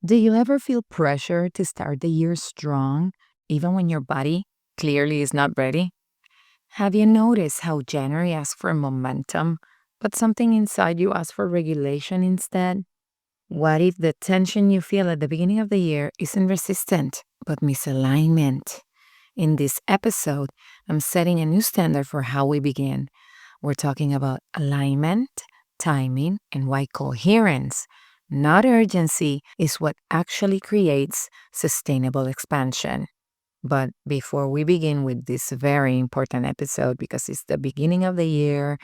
Do you ever feel pressure to start the year strong, even when your body clearly is not ready? Have you noticed how January asks for momentum, but something inside you asks for regulation instead? What if the tension you feel at the beginning of the year isn't resistant, but misalignment? In this episode, I'm setting a new standard for how we begin. We're talking about alignment, timing, and why coherence, not urgency, is what actually creates sustainable expansion. But before we begin with this very important episode, because it's the beginning of the year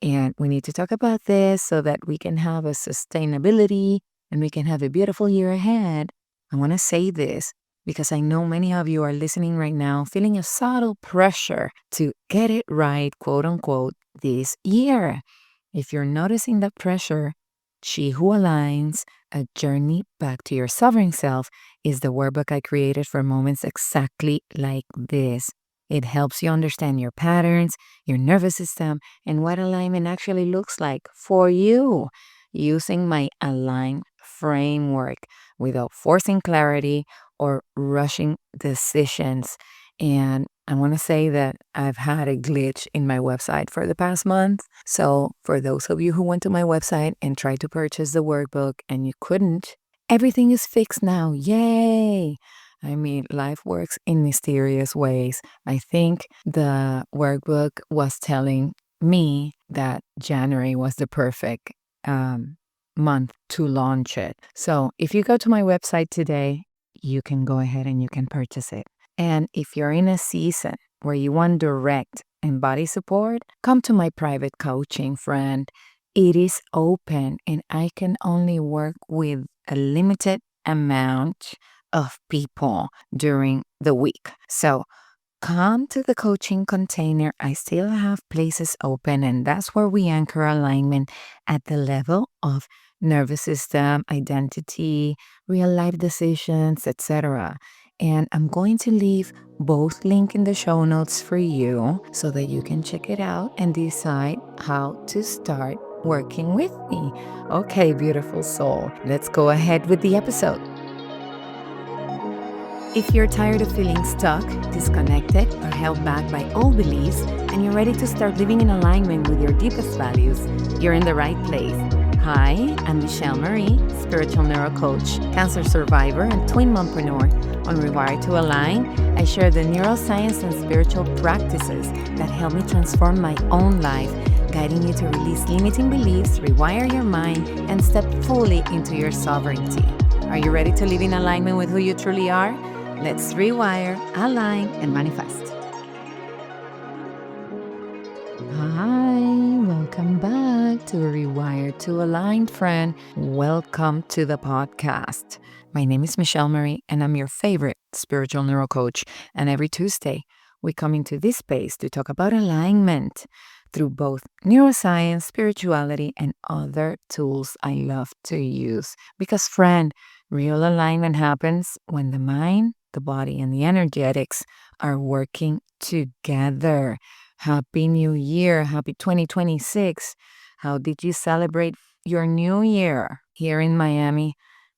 and we need to talk about this so that we can have a sustainability and we can have a beautiful year ahead, I want to say this because I know many of you are listening right now feeling a subtle pressure to get it right, quote unquote, this year. If you're noticing that pressure, She Who Aligns, A Journey Back to Your Sovereign Self is the workbook I created for moments exactly like this. It helps you understand your patterns, your nervous system, and what alignment actually looks like for you using my align framework without forcing clarity or rushing decisions. And I want to say that I've had a glitch in my website for the past month. So, for those of you who went to my website and tried to purchase the workbook and you couldn't, everything is fixed now. Yay! I mean, life works in mysterious ways. I think the workbook was telling me that January was the perfect month to launch it. So if you go to my website today, you can go ahead and you can purchase it. And if you're in a season where you want direct and body support, come to my private coaching, friend. It is open and I can only work with a limited amount of people during the week. So come to the coaching container. I still have places open, and that's where we anchor alignment at the level of nervous system, identity, real life decisions, etc. And I'm going to leave both link in the show notes for you so that you can check it out and decide how to start working with me. Okay, beautiful soul, let's go ahead with the episode. If you're tired of feeling stuck, disconnected, or held back by old beliefs, and you're ready to start living in alignment with your deepest values, you're in the right place. Hi, I'm Michelle Marie, spiritual neurocoach, cancer survivor, and twin mompreneur. On Rewire to Align, I share the neuroscience and spiritual practices that help me transform my own life, guiding you to release limiting beliefs, rewire your mind, and step fully into your sovereignty. Are you ready to live in alignment with who you truly are? Let's rewire, align, and manifest. Hi, welcome back to Rewire to Align, friend. Welcome to the podcast. My name is Michelle Marie, and I'm your favorite spiritual neurocoach. And every Tuesday, we come into this space to talk about alignment through both neuroscience, spirituality, and other tools I love to use. Because, friend, real alignment happens when the mind, the body, and the energetics are working together. Happy New Year. Happy 2026. How did you celebrate your new year here in Miami?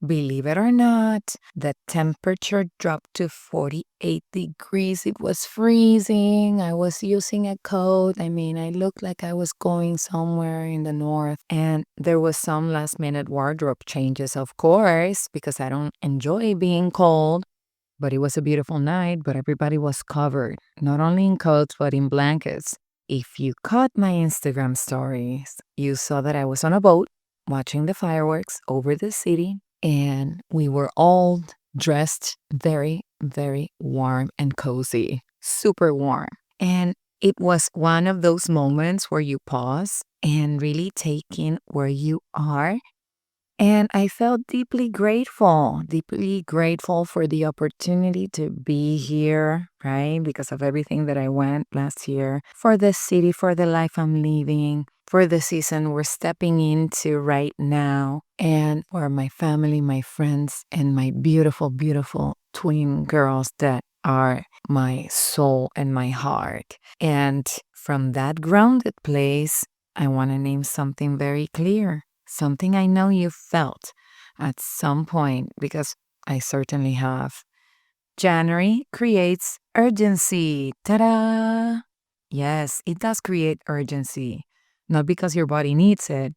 Believe it or not, the temperature dropped to 48 degrees. It was freezing. I was using a coat. I mean, I looked like I was going somewhere in the north. And there was some last minute wardrobe changes, of course, because I don't enjoy being cold. But it was a beautiful night, but everybody was covered, not only in coats, but in blankets. If you caught my Instagram stories, you saw that I was on a boat watching the fireworks over the city, and we were all dressed very, very warm and cozy, super warm. And it was one of those moments where you pause and really take in where you are. And I felt deeply grateful for the opportunity to be here, right? Because of everything that I went last year, for the city, for the life I'm living, for the season we're stepping into right now, and for my family, my friends, and my beautiful, beautiful twin girls that are my soul and my heart. And from that grounded place, I want to name something very clear. Something I know you felt. at some point because I certainly have. January creates urgency. Ta-da! Yes, it does create urgency. Not because your body needs it,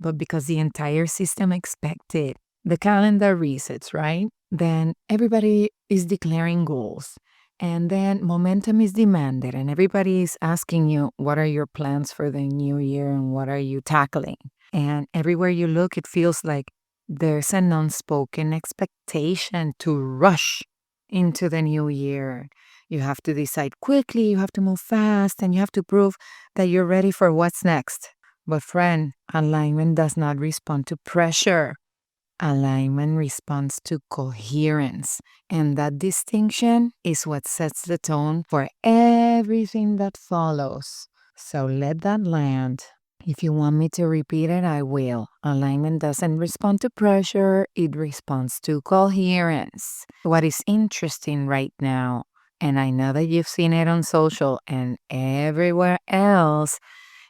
but because the entire system expects it. The calendar resets, right? Then everybody is declaring goals. And then momentum is demanded, and everybody is asking you, what are your plans for the new year and what are you tackling? And everywhere you look, it feels like there's an unspoken expectation to rush into the new year. You have to decide quickly, you have to move fast, and you have to prove that you're ready for what's next. But, friend, alignment does not respond to pressure. Alignment responds to coherence. And that distinction is what sets the tone for everything that follows. So let that land. If you want me to repeat it, I will. Alignment doesn't respond to pressure, it responds to coherence. What is interesting right now, and I know that you've seen it on social and everywhere else,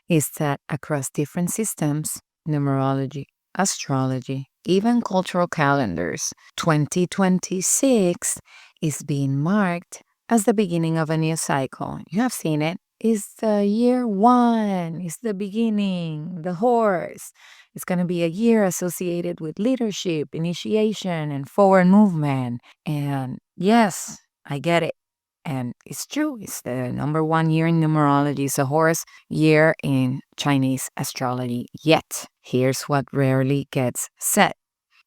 is that across different systems, numerology, astrology, even cultural calendars, 2026 is being marked as the beginning of a new cycle. You have seen it. It's the year one, it's the beginning, the horse. It's going to be a year associated with leadership, initiation, and forward movement. And yes, I get it. And it's true. It's the number one year in numerology. It's a horse year in Chinese astrology. Yet, here's what rarely gets said.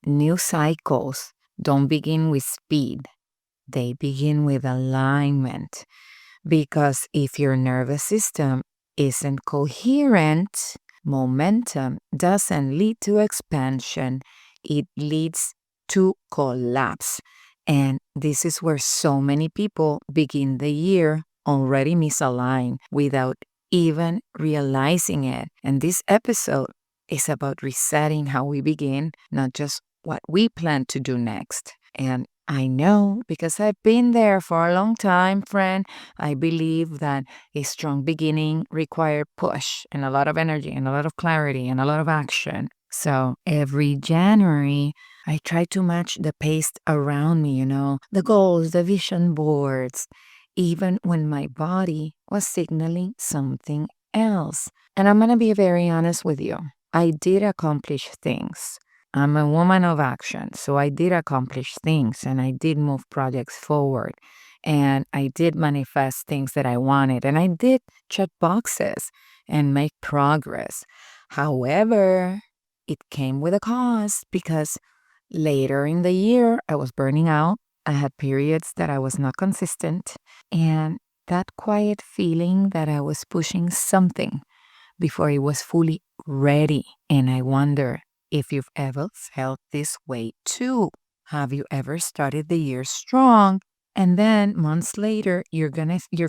New cycles don't begin with speed. They begin with alignment. Because if your nervous system isn't coherent, momentum doesn't lead to expansion. It leads to collapse. And this is where so many people begin the year already misaligned without even realizing it. And this episode is about resetting how we begin, not just what we plan to do next. And I know because I've been there for a long time, friend. I believe that a strong beginning requires push and a lot of energy and a lot of clarity and a lot of action. So every January, I try to match the pace around me, the goals, the vision boards, even when my body was signaling something else. And I'm going to be very honest with you. I did accomplish things. I'm a woman of action, so I did accomplish things and I did move projects forward and I did manifest things that I wanted and I did check boxes and make progress. However, it came with a cost because later in the year I was burning out. I had periods that I was not consistent and that quiet feeling that I was pushing something before it was fully ready. And I wonder if you've ever felt this way too. Have you ever started the year strong and then months later you're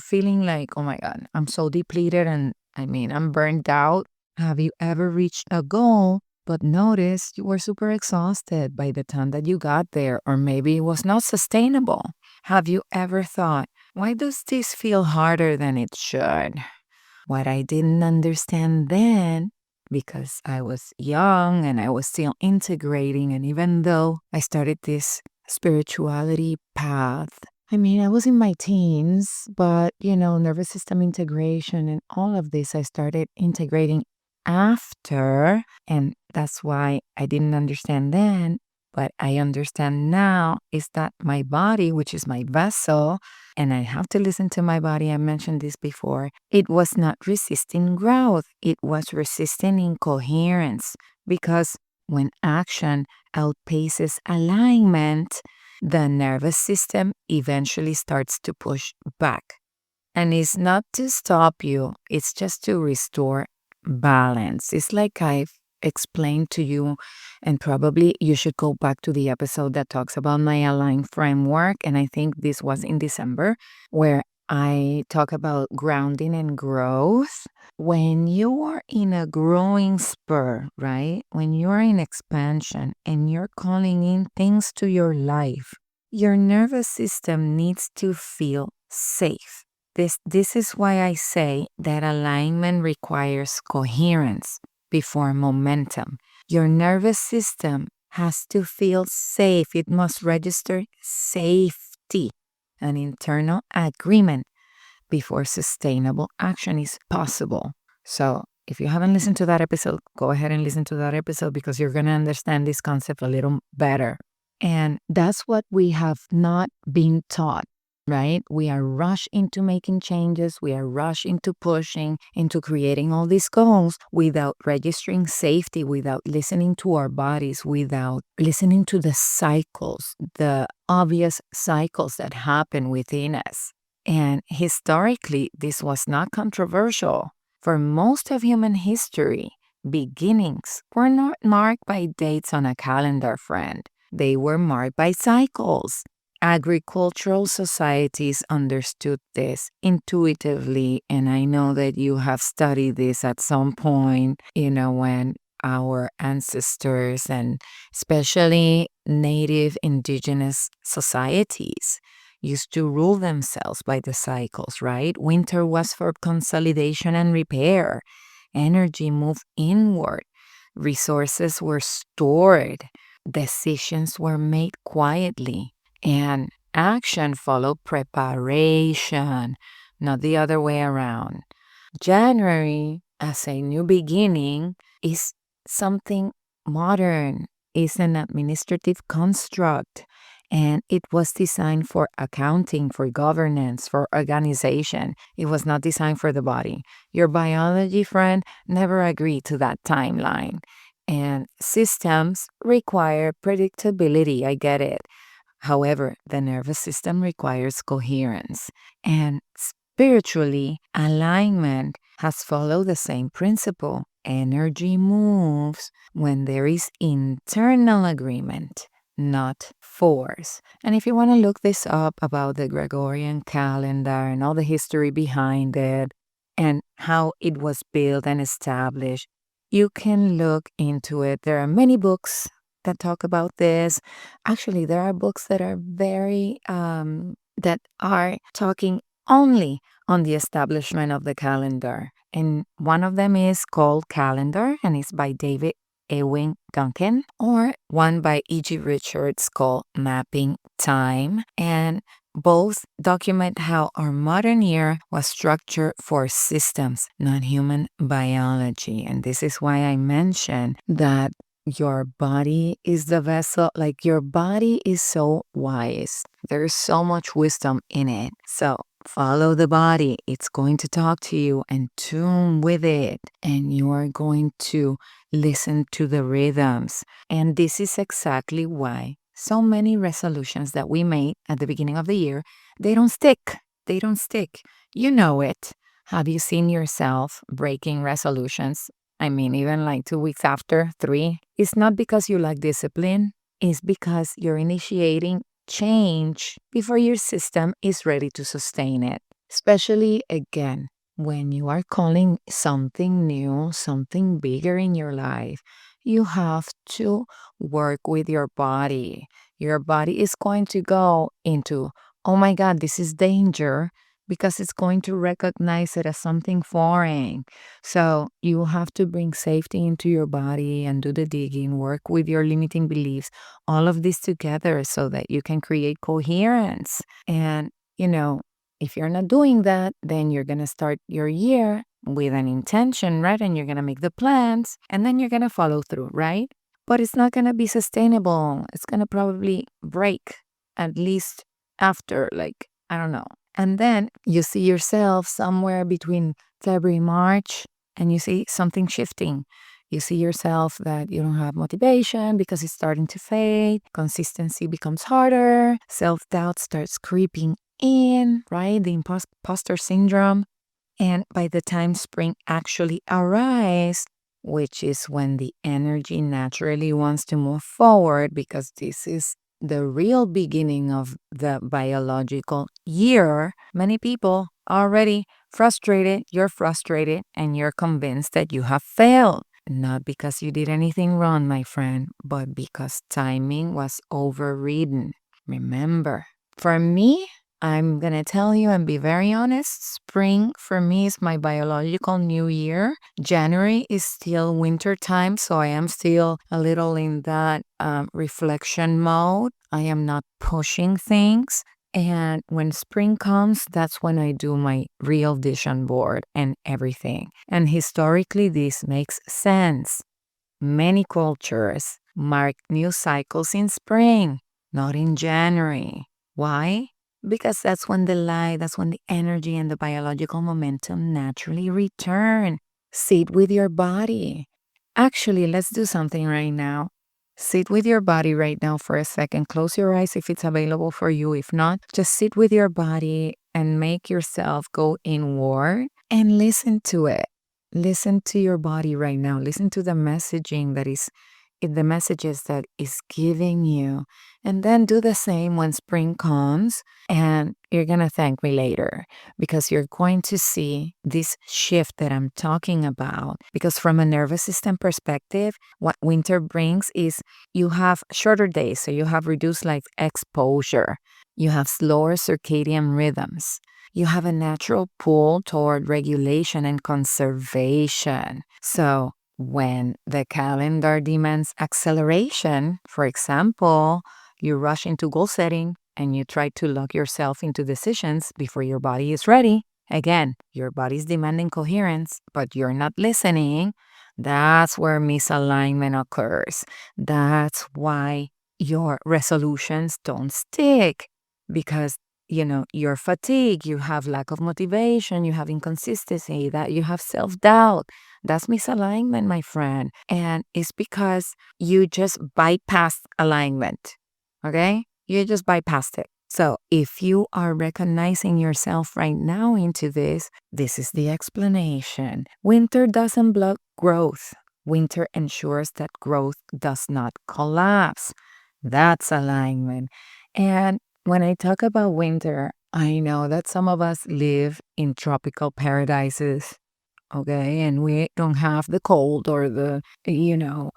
feeling like, oh my God, I'm so depleted and I'm burned out? Have you ever reached a goal but noticed you were super exhausted by the time that you got there, or maybe it was not sustainable? Have you ever thought, why does this feel harder than it should? What I didn't understand then, because I was young and I was still integrating, and even though I started this spirituality path, I was in my teens, but nervous system integration and all of this I started integrating after, and that's why I didn't understand then. But I understand now is that my body, which is my vessel, and I have to listen to my body, I mentioned this before, it was not resisting growth. It was resisting incoherence because when action outpaces alignment, the nervous system eventually starts to push back. And it's not to stop you, it's just to restore balance. It's like I've explained to you, and probably you should go back to the episode that talks about my align framework. And I think this was in December, where I talk about grounding and growth. When you are in a growing spur, right? When you're in expansion and you're calling in things to your life, your nervous system needs to feel safe. This is why I say that alignment requires coherence before momentum. Your nervous system has to feel safe. It must register safety, an internal agreement before sustainable action is possible. So, if you haven't listened to that episode, go ahead and listen to that episode because you're going to understand this concept a little better. And that's what we have not been taught, right? We are rushed into making changes. We are rushed into pushing, into creating all these goals without registering safety, without listening to our bodies, without listening to the cycles, the obvious cycles that happen within us. And historically, this was not controversial. For most of human history, beginnings were not marked by dates on a calendar, friend. They were marked by cycles. Agricultural societies understood this intuitively, and I know that you have studied this at some point, when our ancestors and especially native indigenous societies used to rule themselves by the cycles, right? Winter was for consolidation and repair. Energy moved inward. Resources were stored. Decisions were made quietly. And action followed preparation, not the other way around. January, as a new beginning, is something modern, is an administrative construct, and it was designed for accounting, for governance, for organization. It was not designed for the body. Your biology friend never agreed to that timeline. And systems require predictability. I get it. However, the nervous system requires coherence. And spiritually, alignment has followed the same principle. Energy moves when there is internal agreement, not force. And if you want to look this up about the Gregorian calendar and all the history behind it and how it was built and established, you can look into it. There are many books that talk about this. Actually, there are books that are that are talking only on the establishment of the calendar. And one of them is called Calendar, and it's by David Ewing Duncan, or one by E.G. Richards called Mapping Time. And both document how our modern year was structured for systems, not human biology. And this is why I mentioned that your body is the vessel. Like, your body is so wise. There's so much wisdom in it. So follow the body. It's going to talk to you and tune with it. And you are going to listen to the rhythms. And this is exactly why so many resolutions that we made at the beginning of the year, they don't stick. They don't stick. You know it. Have you seen yourself breaking resolutions? I mean, even like 2 weeks after, 3. It's not because you lack discipline. It's because you're initiating change before your system is ready to sustain it. Especially, again, when you are calling something new, something bigger in your life, you have to work with your body. Your body is going to go into, oh my God, this is danger, because it's going to recognize it as something foreign. So you have to bring safety into your body and do the digging, work with your limiting beliefs, all of this together so that you can create coherence. And, if you're not doing that, then you're going to start your year with an intention, right? And you're going to make the plans and then you're going to follow through, right? But it's not going to be sustainable. It's going to probably break, at least after, like, I don't know. And then you see yourself somewhere between February, March, and you see something shifting. You see yourself that you don't have motivation because it's starting to fade. Consistency becomes harder. Self-doubt starts creeping in, right? The imposter syndrome. And by the time spring actually arrives, which is when the energy naturally wants to move forward, because this is the real beginning of the biological year, many people are already frustrated. You're frustrated and you're convinced that you have failed. Not because you did anything wrong, my friend, but because timing was overridden. Remember, for me, I'm going to tell you and be very honest. Spring for me is my biological new year. January is still winter time, so I am still a little in that reflection mode. I am not pushing things. And when spring comes, that's when I do my real vision board and everything. And historically, this makes sense. Many cultures mark new cycles in spring, not in January. Why? Because that's when the light, that's when the energy and the biological momentum naturally return. Sit with your body. Actually, let's do something right now. Sit with your body right now for a second. Close your eyes if it's available for you. If not, just sit with your body and make yourself go inward and listen to it. Listen to your body right now. Listen to the messaging that is in the messages that is giving you. And then do the same when spring comes, and you're going to thank me later because you're going to see this shift that I'm talking about. Because from a nervous system perspective, what winter brings is you have shorter days, so you have reduced light exposure. You have slower circadian rhythms. You have a natural pull toward regulation and conservation. So when the calendar demands acceleration, for example, you rush into goal setting and you try to lock yourself into decisions before your body is ready. Again, your body's demanding coherence, but you're not listening. That's where misalignment occurs. That's why your resolutions don't stick because you're fatigued, you have lack of motivation, you have inconsistency, that you have self-doubt. That's misalignment, my friend. And it's because you just bypassed alignment. Okay? You just bypassed it. So if you are recognizing yourself right now into this is the explanation. Winter doesn't block growth. Winter ensures that growth does not collapse. That's alignment. And when I talk about winter, I know that some of us live in tropical paradises, okay? And we don't have the cold or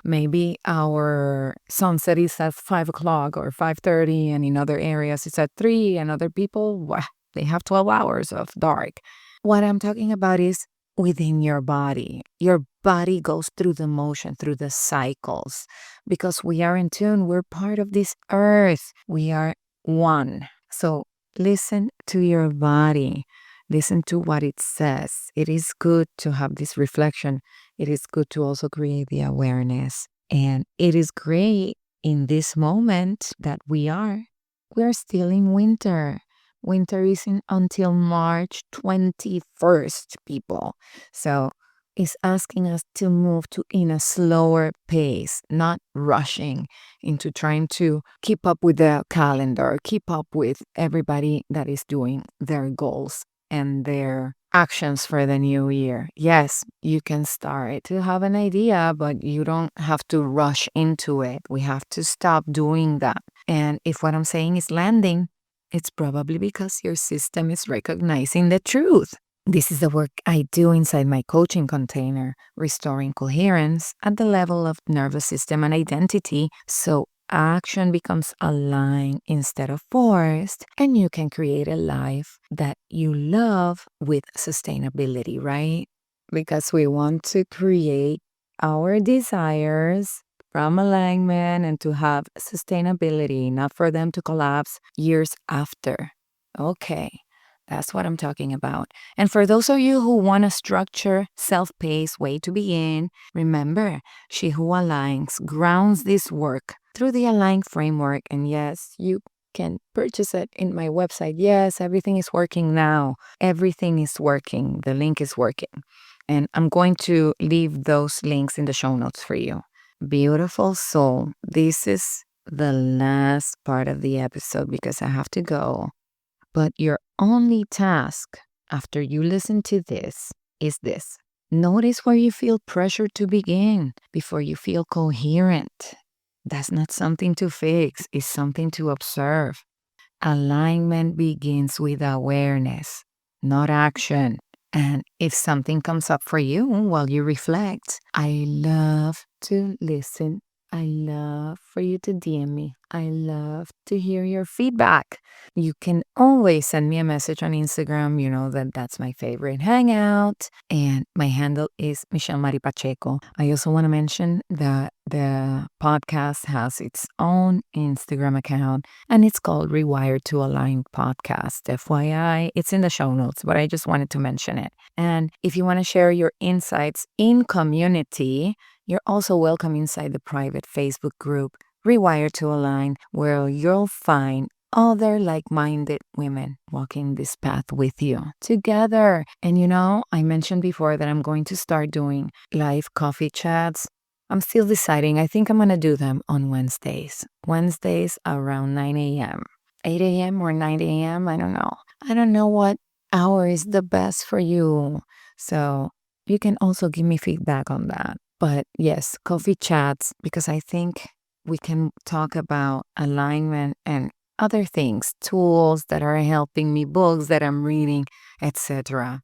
maybe our sunset is at 5 o'clock or 5:30, and in other areas it's at 3, and other people, they have 12 hours of dark. What I'm talking about is within your body. Your body goes through the motion, through the cycles, because we are in tune. We're part of this earth. We are one. So listen to your body. Listen to what it says. It is good to have this reflection. It is good to also create the awareness. And it is great in this moment that we're still in winter. Winter isn't until March 21st, people. So it's asking us to move to in a slower pace, not rushing into trying to keep up with the calendar, keep up with everybody that is doing their goals and their actions for the new year. Yes, you can start to have an idea, but you don't have to rush into it. We have to stop doing that. And if what I'm saying is landing, it's probably because your system is recognizing the truth. This is the work I do inside my coaching container, restoring coherence at the level of nervous system and identity, so action becomes aligned instead of forced, and you can create a life that you love with sustainability, right? Because we want to create our desires from alignment and to have sustainability, not for them to collapse years after. Okay. That's what I'm talking about. And for those of you who want a structure, self-paced way to begin, remember, She Who Aligns grounds this work through the Align framework. And yes, you can purchase it in my website. Yes, everything is working now. Everything is working. The link is working. And I'm going to leave those links in the show notes for you. Beautiful soul. This is the last part of the episode because I have to go. But your only task after you listen to this is this. Notice where you feel pressure to begin before you feel coherent. That's not something to fix, it's something to observe. Alignment begins with awareness, not action. And if something comes up for you while you reflect, I love to listen I love for you to DM me. I love to hear your feedback. You can always send me a message on Instagram. You know that that's my favorite hangout. And my handle is Michelle Marie Pacheco. I also want to mention that the podcast has its own Instagram account and it's called Rewire to Align Podcast. FYI, it's in the show notes, but I just wanted to mention it. And if you want to share your insights in community, you're also welcome inside the private Facebook group, Rewire to Align, where you'll find other like-minded women walking this path with you together. And I mentioned before that I'm going to start doing live coffee chats. I'm still deciding. I think I'm going to do them on Wednesdays. Wednesdays around 9 a.m. 8 a.m. or 9 a.m. I don't know. I don't know what hour is the best for you. So you can also give me feedback on that. But yes, coffee chats, because I think we can talk about alignment and other things, tools that are helping me, books that I'm reading, etc.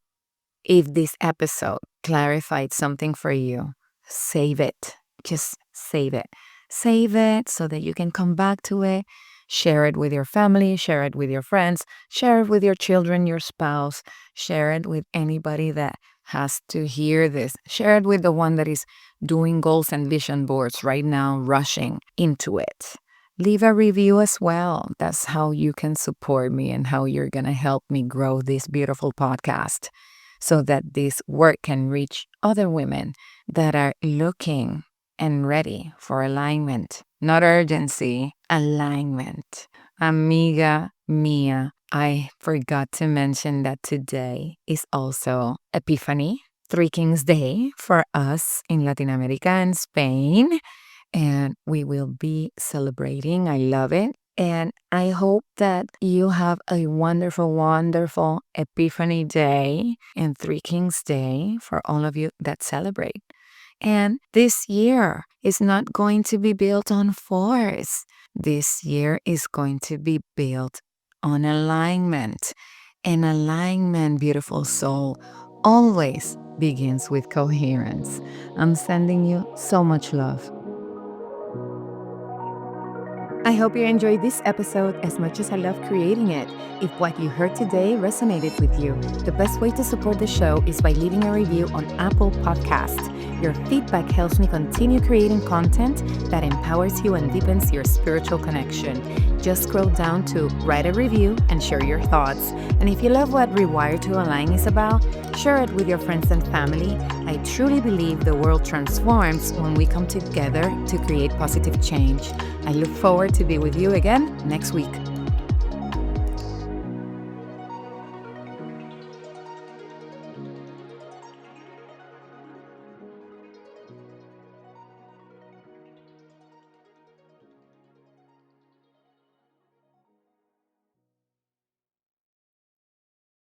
If this episode clarified something for you, save it. Just save it. Save it so that you can come back to it. Share it with your family, share it with your friends, share it with your children, your spouse, share it with anybody that has to hear this. Share it with the one that is doing goals and vision boards right now, rushing into it. Leave a review as well. That's how you can support me and how you're going to help me grow this beautiful podcast so that this work can reach other women that are looking and ready for alignment. Not urgency, alignment. Amiga mia, I forgot to mention that today is also Epiphany, Three Kings Day for us in Latin America and Spain. And we will be celebrating. I love it. And I hope that you have a wonderful, wonderful Epiphany Day and Three Kings Day for all of you that celebrate. And this year is not going to be built on force. This year is going to be built on alignment. And alignment, beautiful soul, always begins with coherence. I'm sending you so much love. I hope you enjoyed this episode as much as I love creating it. If what you heard today resonated with you, the best way to support the show is by leaving a review on Apple Podcasts. Your feedback helps me continue creating content that empowers you and deepens your spiritual connection. Just scroll down to write a review and share your thoughts. And if you love what Rewire to Align is about, share it with your friends and family. I truly believe the world transforms when we come together to create positive change. I look forward to be with you again next week.